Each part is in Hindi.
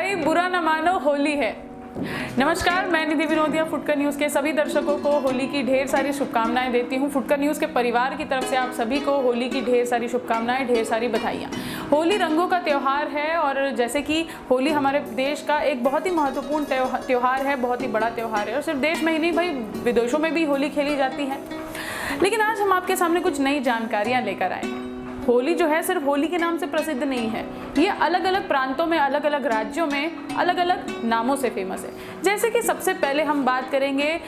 भाई बुरा न मानो, होली है। नमस्कार, मैं निधि विनोदिया फुटकर न्यूज़ के सभी दर्शकों को होली की ढेर सारी शुभकामनाएं देती हूं। फुटकर न्यूज़ के परिवार की तरफ से आप सभी को होली की ढेर सारी शुभकामनाएं, ढेर सारी बधाइयां। होली रंगों का त्यौहार है और जैसे कि होली हमारे देश का एक बहुत ही महत्वपूर्ण त्यौहार है, बहुत ही बड़ा त्यौहार है और सिर्फ देश में ही नहीं भाई विदेशों में भी होली खेली जाती है। लेकिन आज हम आपके सामने कुछ नई जानकारियाँ लेकर आए हैं। होली जो है सिर्फ होली के नाम से प्रसिद्ध नहीं है, ये अलग अलग प्रांतों में, अलग अलग राज्यों में अलग अलग नामों से फेमस है। जैसे कि सबसे पहले हम बात करेंगे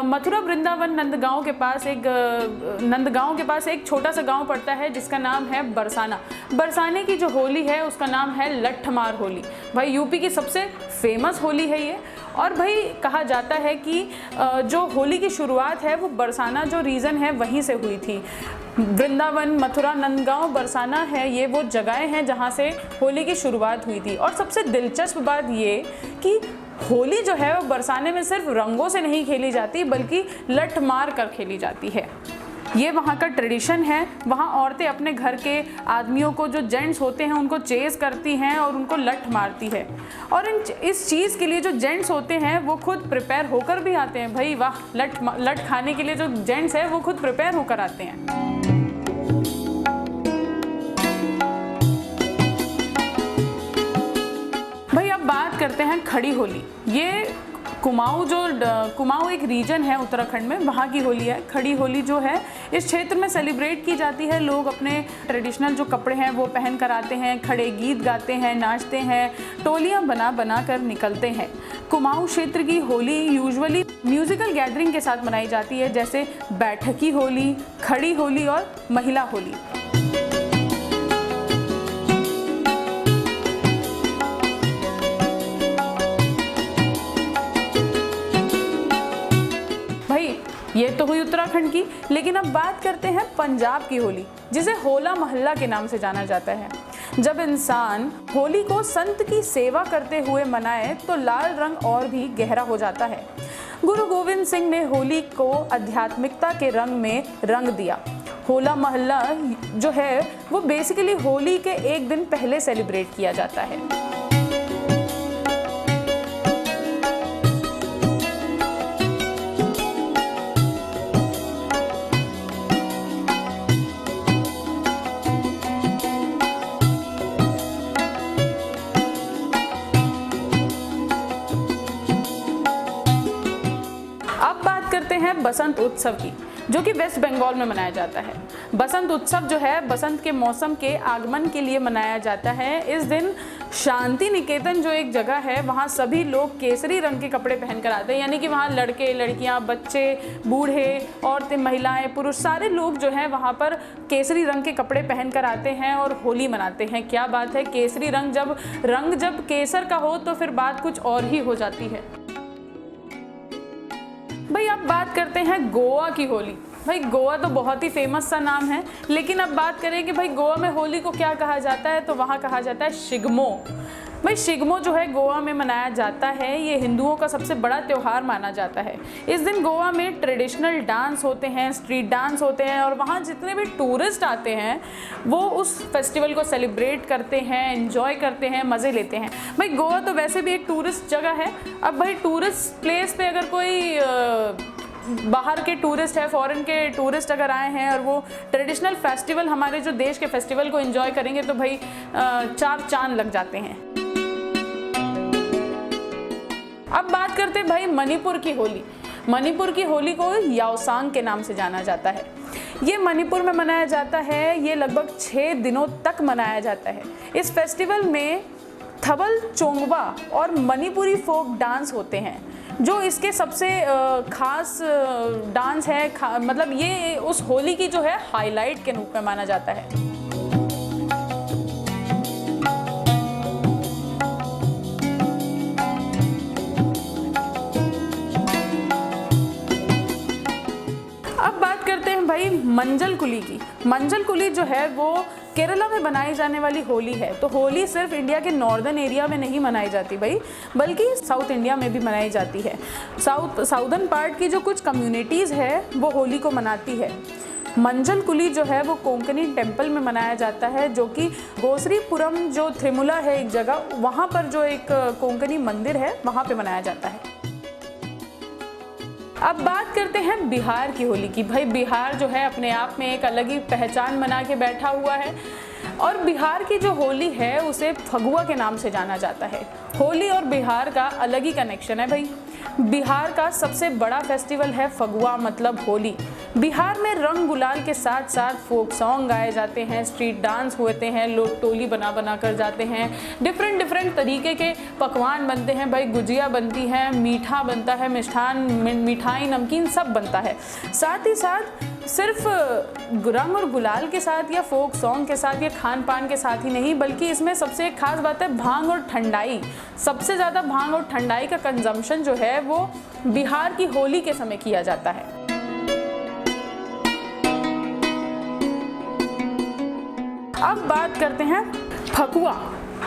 मथुरा वृंदावन नंदगांव के पास एक छोटा सा गांव पड़ता है जिसका नाम है बरसाना। बरसाने की जो होली है उसका नाम है लट्ठमार होली। भाई यूपी की सबसे फेमस होली है ये। और भाई कहा जाता है कि जो होली की शुरुआत है वो बरसाना जो रीजन है वहीं से हुई थी। वृंदावन, मथुरा, नंदगांव, बरसाना है, ये वो जगहें हैं जहाँ से होली की शुरुआत हुई थी। और सबसे दिलचस्प बात ये कि होली जो है वो बरसाने में सिर्फ रंगों से नहीं खेली जाती बल्कि लठ मार कर खेली जाती है। ये वहाँ का ट्रेडिशन है। वहाँ औरतें अपने घर के आदमियों को, जो जेंट्स होते हैं, उनको चेस करती हैं और उनको लठ मारती है। और इस चीज़ के लिए जो जेंट्स होते हैं वो खुद प्रिपेयर होकर भी आते हैं। भाई वाह, लठ खाने के लिए जो जेंट्स है वो खुद प्रिपेयर होकर आते हैं। भाई अब बात करते हैं खड़ी होली। ये कुमाऊं एक रीजन है उत्तराखंड में, वहाँ की होली है। खड़ी होली जो है इस क्षेत्र में सेलिब्रेट की जाती है। लोग अपने ट्रेडिशनल जो कपड़े हैं वो पहन कर आते हैं, खड़े गीत गाते हैं, नाचते हैं, टोलियाँ बना कर निकलते हैं। कुमाऊं क्षेत्र की होली यूजुअली म्यूजिकल गैदरिंग के साथ मनाई जाती है, जैसे बैठकी होली, खड़ी होली और महिला होली। ये तो हुई उत्तराखंड की। लेकिन अब बात करते हैं पंजाब की होली, जिसे होला मोहल्ला के नाम से जाना जाता है। जब इंसान होली को संत की सेवा करते हुए मनाए तो लाल रंग और भी गहरा हो जाता है। गुरु गोविंद सिंह ने होली को आध्यात्मिकता के रंग में रंग दिया। होला मोहल्ला जो है वो बेसिकली होली के एक दिन पहले सेलिब्रेट किया जाता है। बसंत उत्सव की, जो कि वेस्ट बंगाल में मनाया जाता है। बसंत उत्सव जो है बसंत के मौसम के आगमन के लिए मनाया जाता है। इस दिन शांति निकेतन जो एक जगह है वहाँ सभी लोग केसरी रंग के कपड़े पहनकर आते हैं। यानी कि वहाँ लड़के, लड़कियाँ, बच्चे, बूढ़े, औरतें, महिलाएं, पुरुष, सारे लोग जो हैं वहाँ पर केसरी रंग के कपड़े पहनकर आते हैं और होली मनाते हैं। क्या बात है, केसरी रंग जब केसर का हो तो फिर बात कुछ और ही हो जाती है। भाई अब बात करते हैं गोवा की होली। भाई गोवा तो बहुत ही फेमस सा नाम है, लेकिन अब बात करें कि भाई गोवा में होली को क्या कहा जाता है, तो वहाँ कहा जाता है शिगमो। भाई शिगमो जो है गोवा में मनाया जाता है। ये हिंदुओं का सबसे बड़ा त्यौहार माना जाता है। इस दिन गोवा में ट्रेडिशनल डांस होते हैं, स्ट्रीट डांस होते हैं और वहाँ जितने भी टूरिस्ट आते हैं वो उस फेस्टिवल को सेलिब्रेट करते हैं, एंजॉय करते हैं, मज़े लेते हैं। भाई गोवा तो वैसे भी एक टूरिस्ट जगह है। अब भाई टूरिस्ट प्लेस पे अगर कोई बाहर के टूरिस्ट है, फॉरेन के टूरिस्ट अगर आए हैं और वो ट्रेडिशनल फेस्टिवल, हमारे जो देश के फेस्टिवल को एंजॉय करेंगे तो भाई चार चांद लग जाते हैं। अब बात करते हैं भाई मणिपुर की होली। मणिपुर की होली को याओसांग के नाम से जाना जाता है। ये मणिपुर में मनाया जाता है। ये लगभग 6 दिनों तक मनाया जाता है। इस फेस्टिवल में थबल चोंगवा और मणिपुरी फोक डांस होते हैं, जो इसके सबसे खास डांस है। मतलब ये उस होली की जो है हाईलाइट के रूप में माना जाता है। भाई मंजल कुली की। मंजल कुली जो है वो केरला में बनाई जाने वाली होली है। तो होली सिर्फ इंडिया के नॉर्दर्न एरिया में नहीं मनाई जाती भाई, बल्कि साउथ इंडिया में भी मनाई जाती है। साउदर्न पार्ट की जो कुछ कम्युनिटीज़ है वो होली को मनाती है। मंजल कुली जो है वो कोंकणी टेम्पल में मनाया जाता है, जो कि गोसरीपुरम जो त्रिमुला है एक जगह, वहाँ पर जो एक कोंकणी मंदिर है वहाँ पे मनाया जाता है। अब बात करते हैं बिहार की होली की। भाई बिहार जो है अपने आप में एक अलग ही पहचान बना के बैठा हुआ है और बिहार की जो होली है उसे फगुआ के नाम से जाना जाता है। होली और बिहार का अलग ही कनेक्शन है भाई। बिहार का सबसे बड़ा फेस्टिवल है फगुआ मतलब होली। बिहार में रंग गुलाल के साथ साथ फोक सॉन्ग गाए जाते हैं, स्ट्रीट डांस होते हैं, लोग टोली बना बना कर जाते हैं, डिफरेंट तरीके के पकवान बनते हैं भाई। गुजिया बनती है, मीठा बनता है, मिष्ठान, मिठाई, नमकीन सब बनता है। साथ ही साथ सिर्फ रंग और गुलाल के साथ या फोक सॉन्ग के साथ या खान पान के साथ ही नहीं, बल्कि इसमें सबसे एक खास बात है भांग और ठंडाई। सबसे ज़्यादा भांग और ठंडाई का कंजम्पशन जो है वो बिहार की होली के समय किया जाता है। अब बात करते हैं फगुआ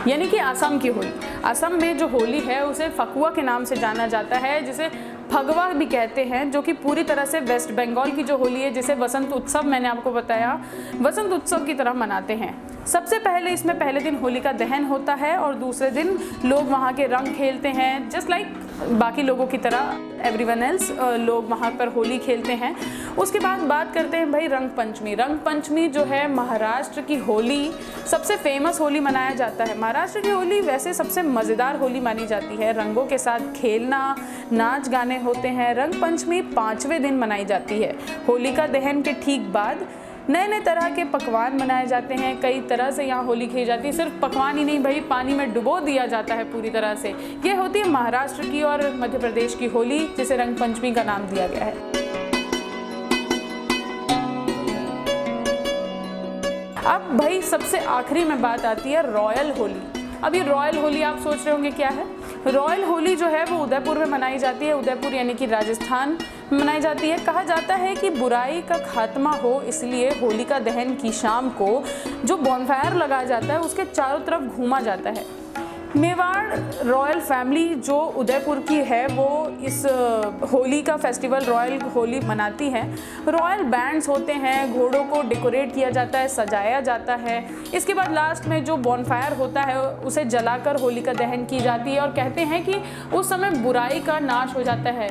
यानी कि असम की होली। असम में जो होली है उसे फगुआ के नाम से जाना जाता है, जिसे फगवा भी कहते हैं, जो कि पूरी तरह से वेस्ट बंगाल की जो होली है जिसे वसंत उत्सव मैंने आपको बताया वसंत उत्सव की तरह मनाते हैं। सबसे पहले इसमें पहले दिन होली का दहन होता है और दूसरे दिन लोग वहाँ के रंग खेलते हैं, जस्ट लाइक बाकी लोगों की तरह एवरीवन एल्स लोग वहाँ पर होली खेलते हैं। उसके बाद बात करते हैं भाई रंग पंचमी। रंग पंचमी जो है महाराष्ट्र की होली, सबसे फेमस होली मनाया जाता है। महाराष्ट्र की होली वैसे सबसे मज़ेदार होली मानी जाती है। रंगों के साथ खेलना, नाच गाने होते हैं। रंग पंचमी 5वें दिन मनाई जाती है। होली का दहन के ठीक बाद नए नए तरह के पकवान बनाए जाते हैं। कई तरह से यहाँ होली खेली जाती है। सिर्फ पकवान ही नहीं भाई, पानी में डुबो दिया जाता है पूरी तरह से। ये होती है महाराष्ट्र की और मध्य प्रदेश की होली, जिसे रंग पंचमी का नाम दिया गया है। अब भाई सबसे आखिरी में बात आती है रॉयल होली। अब ये रॉयल होली आप सोच रहे होंगे क्या है। रॉयल होली जो है वो उदयपुर में मनाई जाती है। उदयपुर यानी कि राजस्थान में मनाई जाती है। कहा जाता है कि बुराई का खात्मा हो, इसलिए होलिका दहन की शाम को जो बॉनफायर लगाया जाता है उसके चारों तरफ घूमा जाता है। मेवाड़ रॉयल फैमिली जो उदयपुर की है वो इस होली का फेस्टिवल रॉयल होली मनाती है। रॉयल बैंड्स होते हैं, घोड़ों को डेकोरेट किया जाता है, सजाया जाता है। इसके बाद लास्ट में जो बॉनफायर होता है उसे जलाकर होली का दहन की जाती है और कहते हैं कि उस समय बुराई का नाश हो जाता है।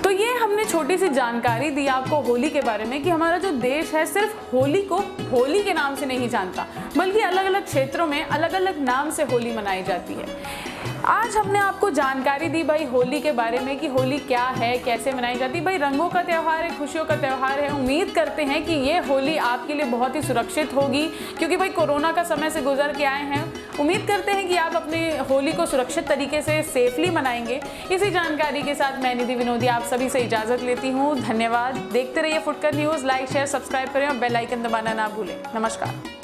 तो ये हमने छोटी सी जानकारी दी आपको होली के बारे में कि हमारा जो देश है सिर्फ होली को होली के नाम से नहीं जानता, बल्कि अलग अलग क्षेत्रों में अलग अलग नाम से होली मनाई जाती है। आज हमने आपको जानकारी दी भाई होली के बारे में कि होली क्या है, कैसे मनाई जाती है। भाई रंगों का त्यौहार है, खुशियों का त्यौहार है। उम्मीद करते हैं कि ये होली आपके लिए बहुत ही सुरक्षित होगी, क्योंकि भाई कोरोना का समय से गुजर के आए हैं। उम्मीद करते हैं कि आप अपने होली को सुरक्षित तरीके से सेफली मनाएंगे। इसी जानकारी के साथ मैं निधि विनोदिया आप सभी से इजाजत लेती हूँ। धन्यवाद। देखते रहिए फुटकर न्यूज़। लाइक शेयर सब्सक्राइब करें और बेल आइकन दबाना ना भूलें। नमस्कार।